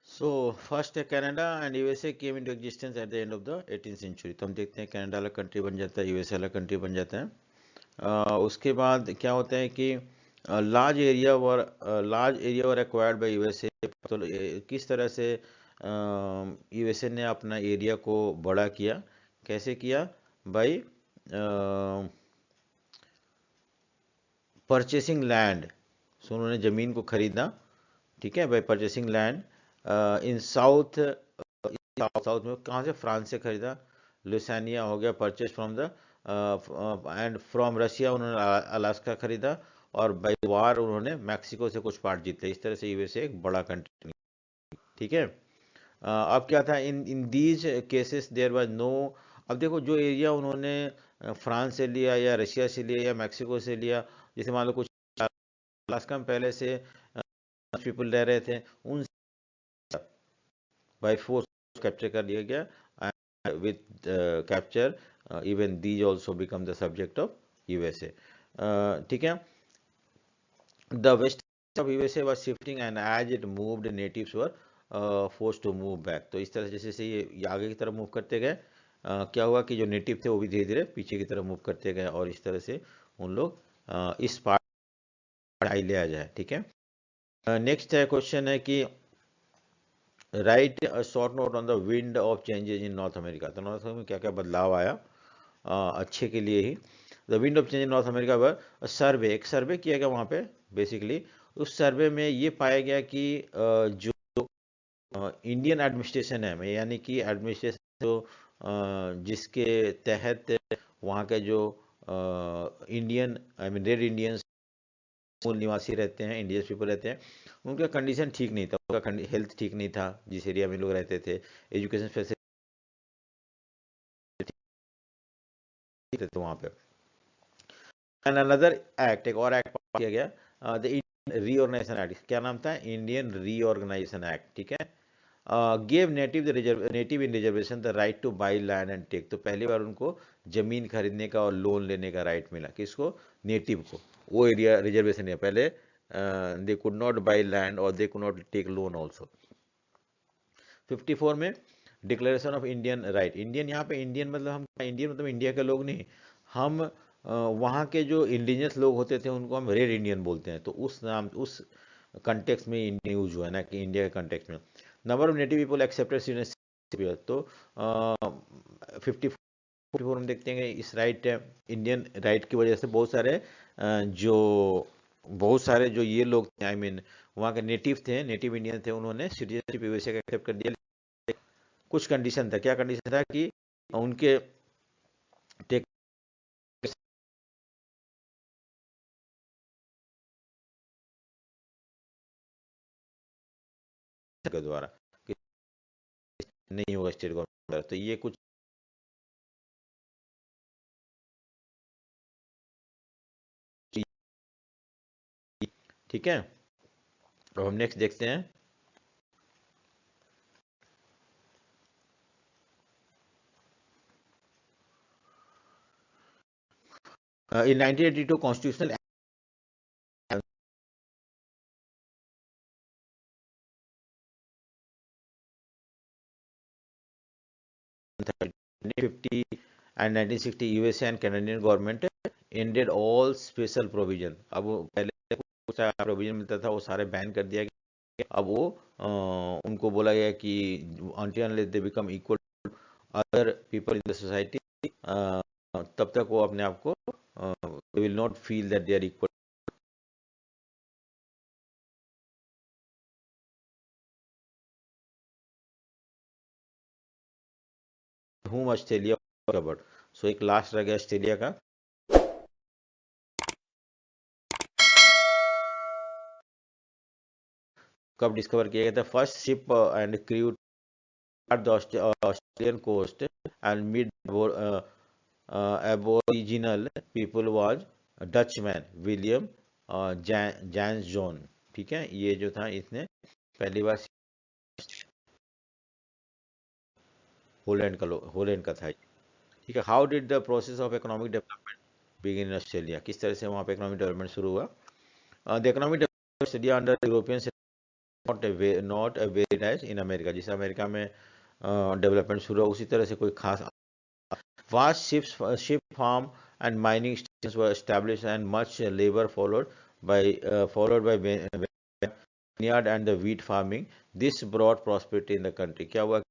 A: सो फर्स्ट है Canada and USA came into existence at the end of the 18th century. तो हम देखते हैं कनाडा वाला कंट्री बन जाता है, यूएसए वाला कंट्री बन जाता है। उसके बाद क्या होता है कि large area were acquired by USA. तो किस तरह से यूएसए ने अपना एरिया को बड़ा किया, कैसे किया, बाय परचेसिंग लैंड। सो उन्होंने ज़मीन को खरीदा, ठीक है, by purchasing land in south. South में कहाँ से, फ्रांस से खरीदा, लुसानिया हो गया, purchase from the end from Russia उन्होंने अलास्का खरीदा, और बाई वार उन्होंने मैक्सिको से कुछ पार्ट जीते। इस तरह से यूएसए एक बड़ा कंट्री, ठीक है। अब क्या था, in in these cases there was no. अब देखो जो एरिया उन्होंने फ्रांस से लिया या रशिया से लिया या मैक्सिको से लिया, जैसे मान लो कुछ अलास्का में पहले से पीपल रह रहे थे, उन बाय फोर्स कैप्चर कर लिया गया, and with capture even these also become the subject of USA, ठीक है। The west of USA was shifting and as it moved natives were force to move back. तो इस तरह से जैसे जैसे ये आगे की तरफ मूव करते गए, क्या हुआ कि जो नेटिव थे वो भी धीरे धीरे पीछे की तरफ मूव करते गए, और इस तरह से उन लोग इस पार्ट आई ले आ जाए, ठीक है। नेक्स्ट है क्वेश्चन है कि write short note on the wind of changes in North America. तो नॉर्थ अमेरिका में क्या क्या बदलाव आया अच्छे के लिए ही। The wind of change in North America were survey, एक सर्वे किया गया वहाँ पे बेसिकली। उस सर्वे में ये पाया गया कि जो इंडियन एडमिनिस्ट्रेशन है, यानी कि एडमिनिस्ट्रेशन जो जिसके तहत वहाँ के जो Indian I mean red Indians मूल निवासी रहते हैं, इंडियंस पीपल रहते हैं, उनका कंडीशन ठीक नहीं था, उनका हेल्थ ठीक नहीं था जिस एरिया में लोग रहते थे, एजुकेशन फैसिलिटी थे वहाँ पे। एंड अनदर एक्ट, एक और एक्ट पास किया गया, द इंडियन रीऑर्गेनाइजेशन एक्ट, क्या नाम था, इंडियन रीऑर्गेनाइजेशन एक्ट, ठीक है। Gave native in reservation the right to buy land and take, तो पहली बार उनको जमीन खरीदने का और लोन लेने का राइट मिला, किसको, नेटिव को। वो एरिया रिजर्वेशन है, पहले they could not buy land or they could not take loan also. 54 में declaration of Indian right, Indian यहाँ पे इंडियन मतलब हम इंडियन मतलब इंडिया के लोग नहीं, हम वहाँ के जो इंडिजिनस लोग होते थे उनको हम रेड इंडियन बोलते हैं, तो उस नाम उस कंटेक्स्ट में इंडियन यूज हुआ है ना कि इंडिया के कंटेक्स्ट में। Number of native people accepted citizenship, तो 54 में देखते हैं इस राइट इंडियन राइट की वजह से बहुत सारे जो ये लोग थे, आई मीन वहाँ के नेटिव थे, नेटिव इंडियन थे, उन्होंने सिटीजनशिप यूएसए का एक्सेप्ट कर दिया। कुछ कंडीशन था, क्या कंडीशन था कि उनके टेक के द्वारा नहीं होगा स्टेट गवर्नमेंट, तो ये कुछ ठीक है। अब हम नेक्स्ट देखते हैं, इन 1982 constitutional 1950 and 1960 USA and Canadian government ended all special provision. अब वो पहले कुछ प्रोविजन मिलता था वो सारे बैन कर दिया गया। अब वो उनको बोला गया कि until unless they become equal to other people in the society, तब तक वो अपने आप को they will not feel that they are equal। whom Australia covered, सो एक लास्ट रह गया ऑस्ट्रेलिया का। कब डिस्कवर किया गया था, first ship and crew at the Australian coast and meet aboriginal people was Dutchman William Jans John, ठीक है, ये जो था इसने पहली बार होलैंड का था, ठीक है। How did the process of economic development begin in Australia, किस तरह से वहाँ पे इकोनॉमिक डेवलपमेंट शुरू हुआ। The economic development Australia under European not a very nice in America, जिसे अमेरिका में डेवलपमेंट शुरू हुआ उसी तरह से कोई खास। Vast ship farm and mining stations were established, and much labor followed by vineyard and the wheat farming. This brought prosperity in the country. क्या हुआ,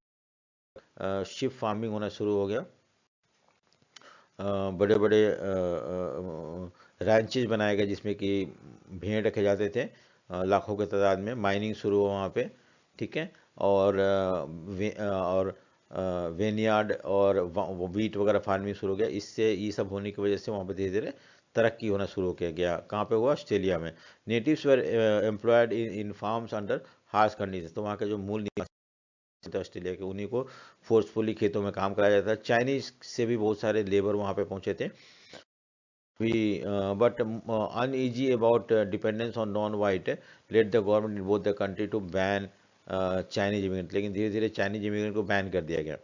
A: शिप फार्मिंग होना शुरू हो गया, बड़े बड़े रैंचेज बनाए गए जिसमें कि भेड़ रखे जाते थे लाखों के तादाद में। माइनिंग शुरू हुआ वहाँ पे, ठीक है। और वेनयार्ड और वीट वगैरह फार्मिंग शुरू हो गया। इससे ये सब होने की वजह से वहाँ पे धीरे धीरे तरक्की होना शुरू किया गया। कहाँ पे हुआ, ऑस्ट्रेलिया में। Natives were employed in farms under harsh condition, तो वहाँ के जो मूल निवासी थे ऑस्ट्रेलिया के, उन्हीं को फोर्सफुली खेतों में काम कराया जाता है। चाइनीज से भी बहुत सारे लेबर वहाँ पे पहुंचे थे। But uneasy about dependence on non-white, led the government in both the country to ban Chinese immigrant, लेकिन धीरे धीरे चाइनीज इमिग्रेंट को बैन कर दिया गया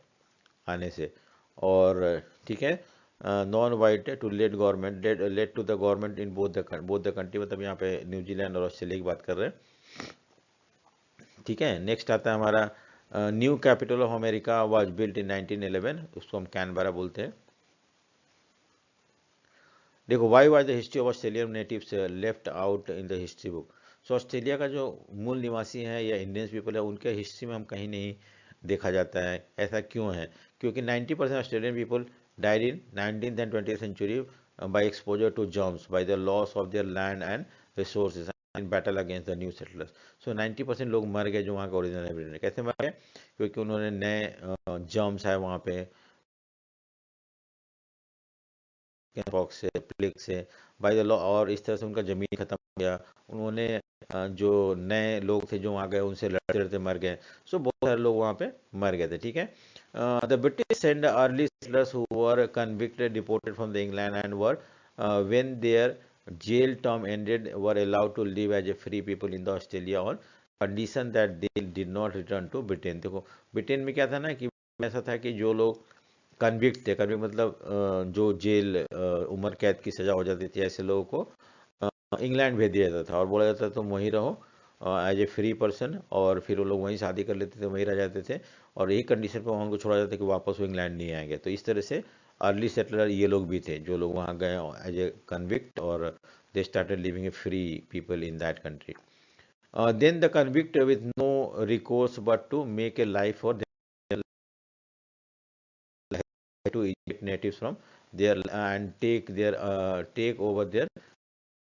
A: आने से। और ठीक है, non white to led to the government in both the country, मतलब यहाँ पे न्यूजीलैंड और ऑस्ट्रेलिया की बात कर रहे हैं, ठीक है। नेक्स्ट आता है हमारा new capital of America was built in 1911, उसको हम कैनबरा बोलते हैं। देखो, why was the history of Australian natives left out in the history book. So Australia का जो मूल निवासी हैं या इंडियंस पीपल है, उनके हिस्ट्री में हम कहीं नहीं देखा जाता है। ऐसा क्यों है, क्योंकि 90% Australian people died in 19th and 20th century, by exposure to germs, by the loss of their land and resources in battle against the new settlers. So 90% लोग मर गए जो वहाँ के ओरिजिनल हैबिटेंट। कैसे मर गए? क्योंकि उन्होंने नए जर्म्स है वहाँ पे, पॉक्स से, प्लेग से, बाय द लॉ, और इस तरह से उनका जमीन खत्म हो गया। उन्होंने जो नए लोग थे जो वहाँ गए उनसे लड़ते लड़ते मर गए। सो बहुत सारे लोग वहाँ पे मर गए थे, ठीक है। The British send early settlers who were convicted deported from the England and were when their jail term ended were allowed to live as a free people in the Australia on condition that they did not return to Britain। देखो ब्रिटेन में क्या था ना कि ऐसा था कि जो लोग कन्विक्ट थे, कन्विक्ट मतलब जो जेल उम्र कैद की सजा हो जाती थी, ऐसे लोगों को इंग्लैंड भेज दिया जाता था और बोला जाता था तुम वहीं रहो एज ए फ्री पर्सन, और फिर वो लोग वहीं शादी कर लेते थे, वहीं रह जाते थे, और यही कंडीशन पर उनको छोड़ा जाता कि वापस वो इंग्लैंड नहीं आएंगे। तो इस तरह से अर्ली सेटलर ये लोग भी थे जो लोग वहाँ गए एज ए कन्विक्ट, और they started living a free people in that country. Then the convict with no recourse but to make a life for to eject natives from their and take over their।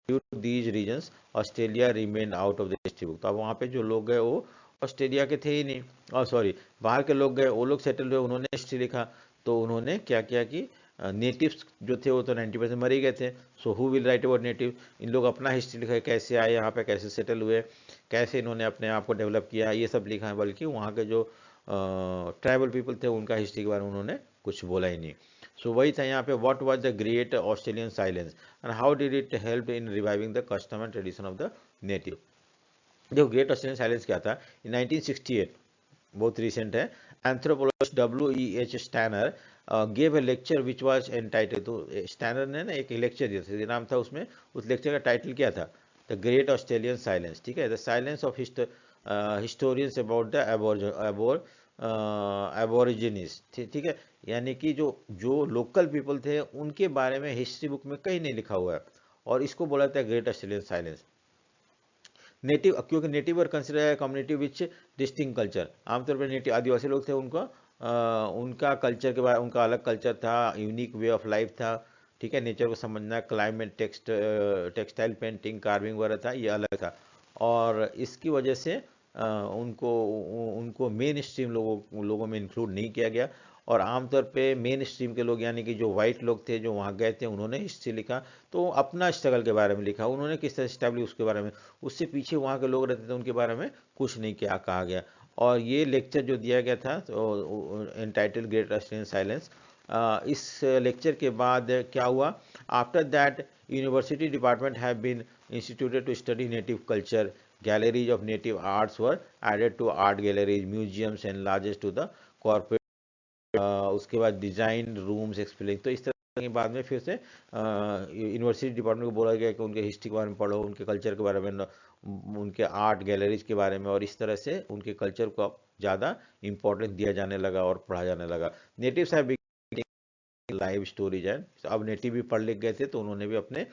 A: due to these regions Australia remained out of the history book। तो अब वहाँ पे जो लोग गए वो ऑस्ट्रेलिया के थे ही नहीं, और सॉरी बाहर के लोग गए, वो लोग सेटल हुए, उन्होंने हिस्ट्री लिखा। तो उन्होंने क्या किया कि नेटिव्स जो थे वो तो 90% मर ही गए थे। So who will write about native? इन लोग अपना हिस्ट्री लिखा है, कैसे आए यहाँ पे, कैसे सेटल हुए, कैसे इन्होंने अपने आप को डेवलप किया, ये सब लिखा है। बल्कि वहाँ के जो ट्राइबल पीपल थे उनका हिस्ट्री के बारे में उन्होंने कुछ बोला ही नहीं। सो वही था यहाँ पे, what was the great Australian silence and how did it help in reviving the custom and tradition of the native. देखो ग्रेट ऑस्ट्रेलियन साइलेंस क्या था? इन 1968, बहुत रिसेंट है, anthropologist W.E.H. Strainer gave a lecture which was entitled. तो स्टैनर ने ना एक लेक्चर दिया था, नाम था उसमें, उस लेक्चर का टाइटल क्या था? द ग्रेट ऑस्ट्रेलियन साइलेंस, ठीक है, the silence of historians about the aborigines, ठीक है, यानी कि जो जो लोकल पीपल थे उनके बारे में हिस्ट्री बुक में कहीं नहीं लिखा हुआ है, और इसको बोला जाता है ग्रेट ऑस्ट्रेलियन साइलेंस। नेटिव, क्योंकि native were consider community which distinct culture, आमतौर पर नेटिव आदिवासी लोग थे, उनका उनका कल्चर के बारे, उनका अलग कल्चर था, यूनिक वे ऑफ लाइफ था, ठीक है, नेचर को समझना, क्लाइमेट, टेक्सटाइल पेंटिंग, कार्विंग वगैरह था, ये अलग था। और इसकी वजह से उनको उनको मेन स्ट्रीम लोगों में इंक्लूड नहीं किया गया। और आमतौर पे मेन स्ट्रीम के लोग यानी कि जो वाइट लोग थे जो वहाँ गए थे उन्होंने हिस्ट्री लिखा, तो अपना स्ट्रगल के बारे में लिखा, उन्होंने किस तरह स्टैब्लिश उसके बारे में, उससे पीछे वहाँ के लोग रहते थे उनके बारे में कुछ नहीं क्या कहा गया। और ये लेक्चर जो दिया गया था तो एंटाइटल ग्रेट ऑस्ट्रेलियन साइलेंस, इस लेक्चर के बाद क्या हुआ? After that university department have been instituted to study native culture, galleries of native arts were added to art galleries, museums enlarged to the corporate, उसके बाद डिजाइन रूम्स एक्सप्लेन। तो इस तरह के बाद में फिर से यूनिवर्सिटी डिपार्टमेंट को बोला गया कि उनके हिस्ट्री के बारे में पढ़ो, उनके कल्चर के बारे में, उनके आर्ट गैलरीज के बारे में, और इस तरह से उनके कल्चर को अब ज़्यादा इंपॉर्टेंस दिया जाने लगा और पढ़ा जाने लगा। Natives have live stories and, अब नेटिव भी पढ़ लिख गए थे तो उन्होंने भी अपने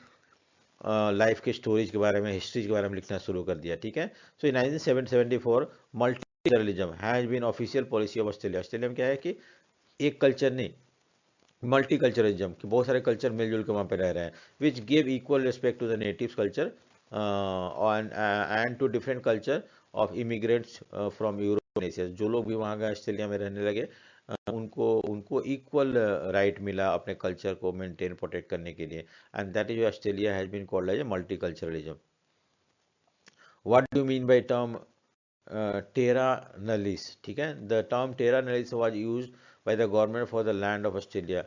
A: लाइफ के स्टोरीज के बारे में, हिस्ट्रीज के बारे में लिखना शुरू कर दिया, ठीक है। So in 1974 multiculturalism has been official policy of Australia. Australia में क्या है कि एक कल्चर नहीं, मल्टीकल्चरलिज्म कि बहुत सारे कल्चर मिलजुल के वहाँ पे रह रहे हैं, which give equal respect to the natives culture and to different culture of immigrants from Europe Asia. जो लोग भी वहाँ गए ऑस्ट्रेलिया में रहने लगे, उनको उनको इक्वल राइट मिला अपने कल्चर को मेंटेन प्रोटेक्ट करने के लिए, and that is Australia has been called as a multiculturalism. What do mean by term terra nullius? ठीक है, the term terra nullius was used by the government for the land of Australia.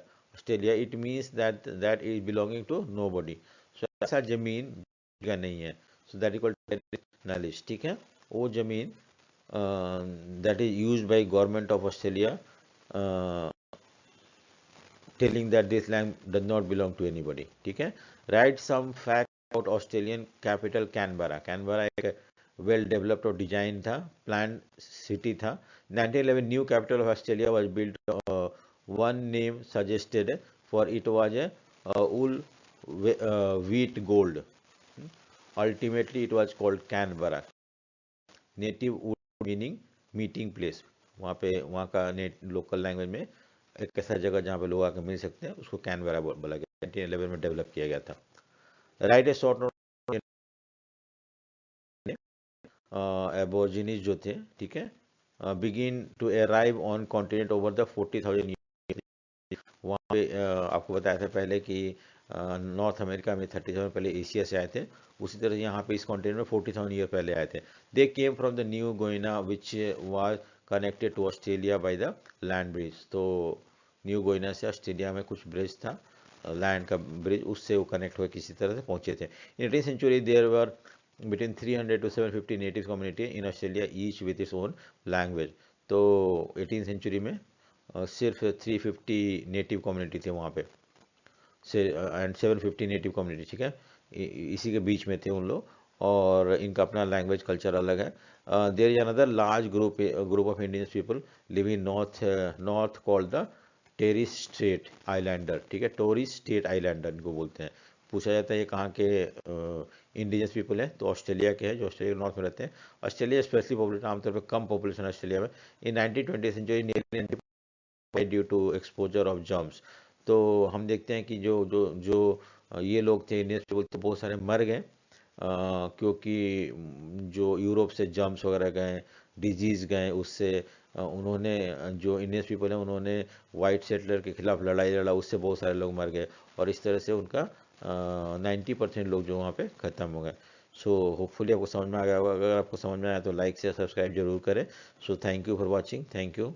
A: It means that is belonging to nobody. So ऐसा जमीन का नहीं है, so that is called nullish, ठीक है। वो जमीन that is used by government of Australia telling that this land does not belong to anybody, ठीक है। Write some fact about Australian capital Canberra। Canberra एक वेल डेवलप्ड और डिजाइन था, प्लान सिटी था। 1911 new capital of Australia was built, one name suggested for it was a ul wheat gold, ultimately it was called Canberra. Native would meaning meeting place, वहाँ पे वहाँ का लोकल लैंग्वेज में एक ऐसा जगह जहाँ पे लोग आकर मिल सकते हैं उसको कैनबरा बोला गया। 1911 में डेवलप किया गया था। Write a short note aborigines जो थे, ठीक है, begin to arrive on continent over the 40,000 year. वहाँ पे आपको बताया था पहले कि नॉर्थ अमेरिका में 30,000 पहले एशिया से आए थे, उसी तरह यहाँ पे इस कॉन्टिनेंट में 40,000 ईयर पहले आए थे। They came from the New Guinea which was connected to Australia by the land bridge. तो न्यू गोइना से ऑस्ट्रेलिया में कुछ ब्रिज था, लैंड का ब्रिज, उससे वो कनेक्ट हुए, किसी तरह से पहुंचे थे। In 18th century there were between 300 to 750 native community in Australia, each with its own language। तो 18th सेंचुरी में सिर्फ 350 नेटिव कम्युनिटी थे वहाँ पे से, एंड 750 नेटिव कम्युनिटी, ठीक है, इसी के बीच में थे उन लोग, और इनका अपना लैंग्वेज कल्चर अलग है। There is another large group of Indian people live in north called the Torres Strait Islander, ठीक है, टोरिस स्टेट आइलैंडर इनको बोलते हैं। पूछा जाता है ये कहाँ के इंडिजिनस पीपल है, तो ऑस्ट्रेलिया के हैं, जो ऑस्ट्रेलिया के नॉर्थ में रहते हैं। ऑस्ट्रेलिया स्पेशली पॉपुलेशन, आमतौर पर कम पॉपुलेशन ऑस्ट्रेलिया में। In 1920 century nearly due to exposure of germs. तो हम देखते हैं कि जो जो जो ये लोग थे इंडियंस पीपल, तो बहुत सारे मर गए क्योंकि जो यूरोप से जर्म्स वगैरह गए, डिजीज़ गए, उससे उन्होंने, जो इंडियंस पीपल हैं, उन्होंने वाइट सेटलर के खिलाफ लड़ाई लड़ा, उससे बहुत सारे लोग मर गए, और इस तरह से उनका 90% लोग जो वहाँ पे ख़त्म हो गए। सो होपफुली आपको समझ में आ गया होगा। अगर आपको समझ में आया तो लाइक से सब्सक्राइब जरूर करें। So thank you for watching, thank you.